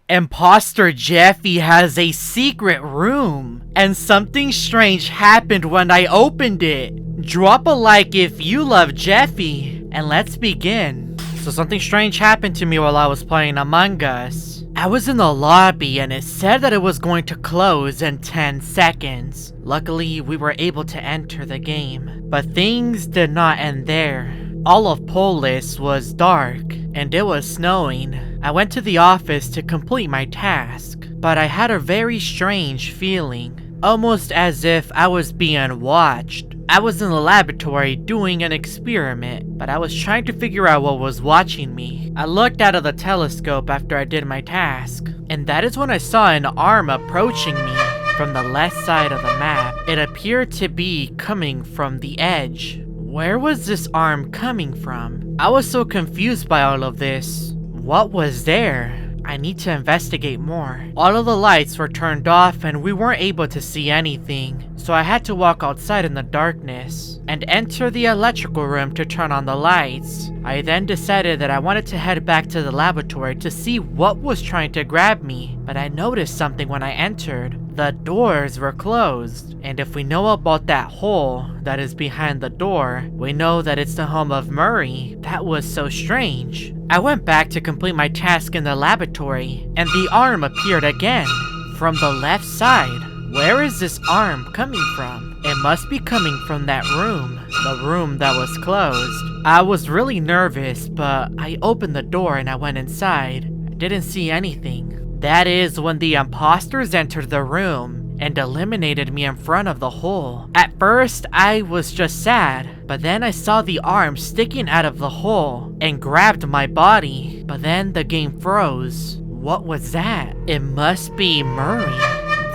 Imposter Jeffy has a secret room, and something strange happened when I opened it. Drop a like if you love Jeffy, and let's begin. So something strange happened to me while I was playing Among Us. I was in the lobby and it said that it was going to close in 10 seconds. Luckily, we were able to enter the game, but things did not end there. All of Polis was dark, and it was snowing. I went to the office to complete my task, but I had a very strange feeling, almost as if I was being watched. I was in the laboratory doing an experiment, but I was trying to figure out what was watching me. I looked out of the telescope after I did my task, and that is when I saw an arm approaching me from the left side of the map. It appeared to be coming from the edge. Where was this arm coming from? I was so confused by all of this. What was there? I need to investigate more. All of the lights were turned off and we weren't able to see anything, so I had to walk outside in the darkness and enter the electrical room to turn on the lights. I then decided that I wanted to head back to the laboratory to see what was trying to grab me, but I noticed something when I entered. The doors were closed, and if we know about that hole that is behind the door, we know that it's the home of Murray. That was so strange. I went back to complete my task in the laboratory, and the arm appeared again from the left side. Where is this arm coming from? It must be coming from that room, the room that was closed. I was really nervous, but I opened the door and I went inside. I didn't see anything. That is when the imposters entered the room and eliminated me in front of the hole. At first, I was just sad, but then I saw the arm sticking out of the hole and grabbed my body. But then the game froze. What was that? It must be Murray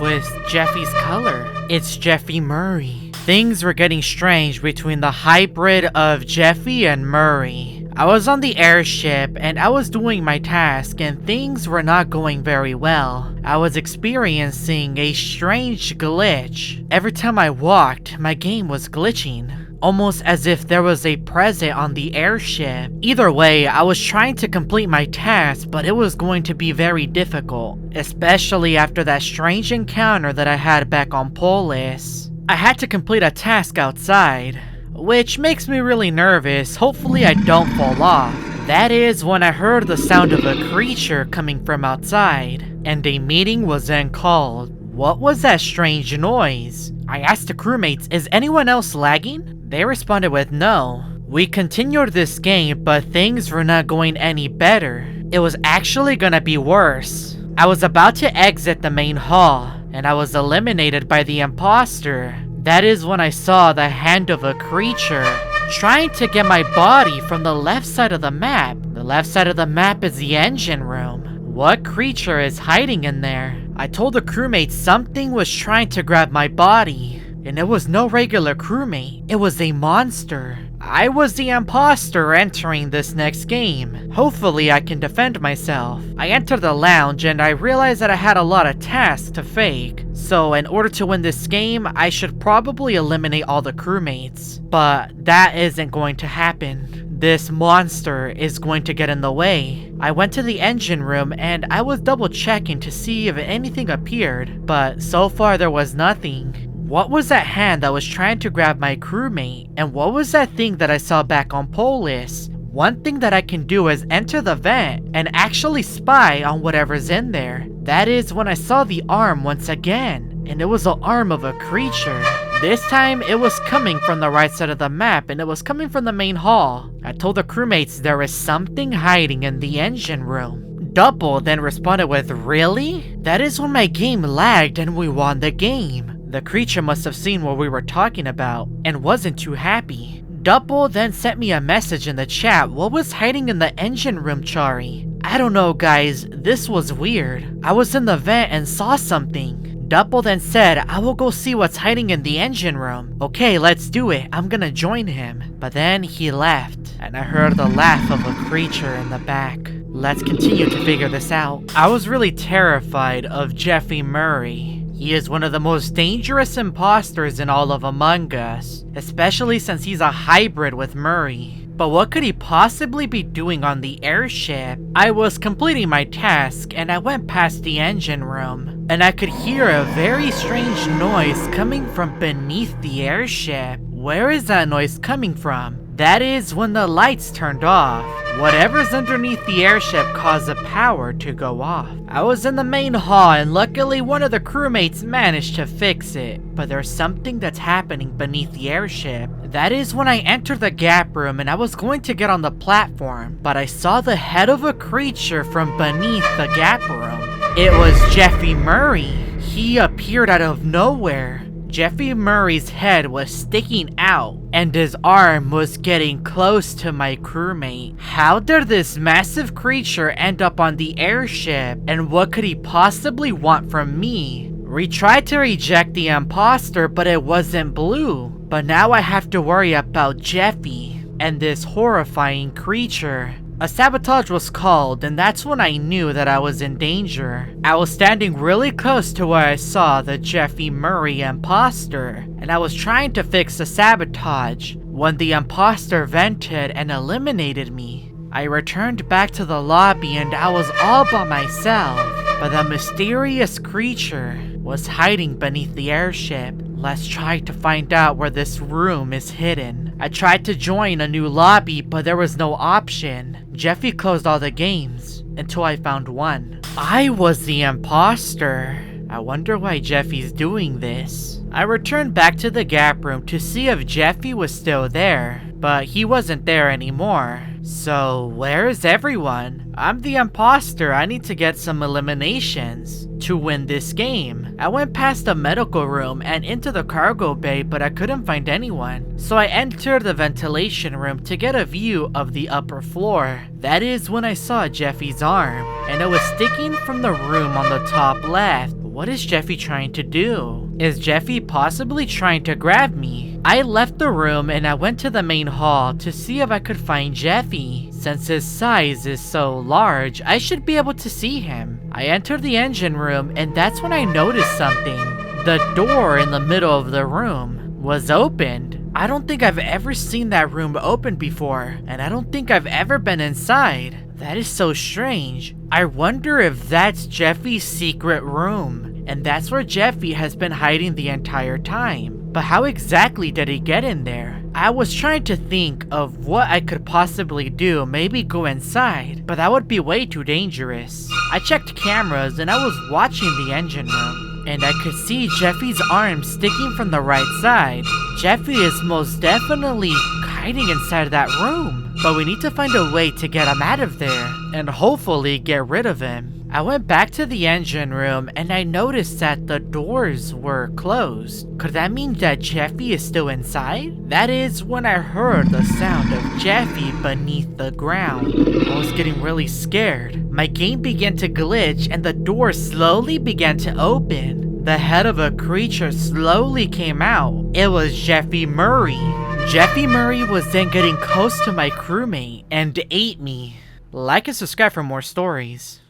with Jeffy's color. It's Jeffy Murr3y. Things were getting strange between the hybrid of Jeffy and Murray. I was on the airship and I was doing my task and things were not going very well. I was experiencing a strange glitch. Every time I walked, my game was glitching, almost as if there was a present on the airship. Either way, I was trying to complete my task, but it was going to be very difficult, especially after that strange encounter that I had back on Polis. I had to complete a task outside, which makes me really nervous. Hopefully I don't fall off. That is when I heard the sound of a creature coming from outside, and a meeting was then called. What was that strange noise? I asked the crewmates, is anyone else lagging? They responded with no. We continued this game, but things were not going any better. It was actually gonna be worse. I was about to exit the main hall, and I was eliminated by the imposter. That is when I saw the hand of a creature trying to get my body from the left side of the map. The left side of the map is the engine room. What creature is hiding in there? I told the crewmate something was trying to grab my body, and it was no regular crewmate. It was a monster. I was the imposter entering this next game. Hopefully I can defend myself. I entered the lounge and I realized that I had a lot of tasks to fake. So in order to win this game, I should probably eliminate all the crewmates. But that isn't going to happen. This monster is going to get in the way. I went to the engine room and I was double checking to see if anything appeared, but so far there was nothing. What was that hand that was trying to grab my crewmate? And what was that thing that I saw back on Polis? One thing that I can do is enter the vent and actually spy on whatever's in there. That is when I saw the arm once again, and it was the arm of a creature. This time it was coming from the right side of the map and it was coming from the main hall. I told the crewmates there is something hiding in the engine room. Double then responded with, really? That is when my game lagged and we won the game. The creature must have seen what we were talking about and wasn't too happy. Double then sent me a message in the chat. What was hiding in the engine room, Chari? I don't know, guys. This was weird. I was in the vent and saw something. Double then said, I will go see what's hiding in the engine room. Okay, let's do it. I'm gonna join him. But then he left, and I heard the laugh of a creature in the back. Let's continue to figure this out. I was really terrified of Jeffy Murr3y. He is one of the most dangerous imposters in all of Among Us, especially since he's a hybrid with Murray. But what could he possibly be doing on the airship? I was completing my task and I went past the engine room, and I could hear a very strange noise coming from beneath the airship. Where is that noise coming from? That is when the lights turned off. Whatever's underneath the airship caused the power to go off. I was in the main hall and luckily one of the crewmates managed to fix it. But there's something that's happening beneath the airship. That is when I entered the gap room and I was going to get on the platform, but I saw the head of a creature from beneath the gap room. It was Jeffy Murr3y. He appeared out of nowhere. Jeffy Murr3y's head was sticking out, and his arm was getting close to my crewmate. How did this massive creature end up on the airship, and what could he possibly want from me? We tried to reject the imposter, but it wasn't blue. But now I have to worry about Jeffy and this horrifying creature. A sabotage was called, and that's when I knew that I was in danger. I was standing really close to where I saw the Jeffy Murr3y imposter, and I was trying to fix the sabotage when the imposter vented and eliminated me. I returned back to the lobby and I was all by myself, but the mysterious creature was hiding beneath the airship. Let's try to find out where this room is hidden. I tried to join a new lobby, but there was no option. Jeffy closed all the games until I found one. I was the imposter. I wonder why Jeffy's doing this. I returned back to the gap room to see if Jeffy was still there, but he wasn't there anymore. So where is everyone? I'm the imposter. I need to get some eliminations to win this game. I went past the medical room and into the cargo bay, but I couldn't find anyone. So I entered the ventilation room to get a view of the upper floor. That is when I saw Jeffy's arm, and it was sticking from the room on the top left. What is Jeffy trying to do? Is Jeffy possibly trying to grab me? I left the room and I went to the main hall to see if I could find Jeffy. Since his size is so large, I should be able to see him. I entered the engine room and that's when I noticed something. The door in the middle of the room was opened. I don't think I've ever seen that room open before, and I don't think I've ever been inside. That is so strange. I wonder if that's Jeffy's secret room, and that's where Jeffy has been hiding the entire time. But how exactly did he get in there? I was trying to think of what I could possibly do, maybe go inside, but that would be way too dangerous. I checked cameras and I was watching the engine room, and I could see Jeffy's arm sticking from the right side. Jeffy is most definitely hiding inside that room, but we need to find a way to get him out of there, and hopefully get rid of him. I went back to the engine room and I noticed that the doors were closed. Could that mean that Jeffy is still inside? That is when I heard the sound of Jeffy beneath the ground. I was getting really scared. My game began to glitch and the door slowly began to open. The head of a creature slowly came out. It was Jeffy Murr3y. Jeffy Murr3y was then getting close to my crewmate and ate me. Like and subscribe for more stories.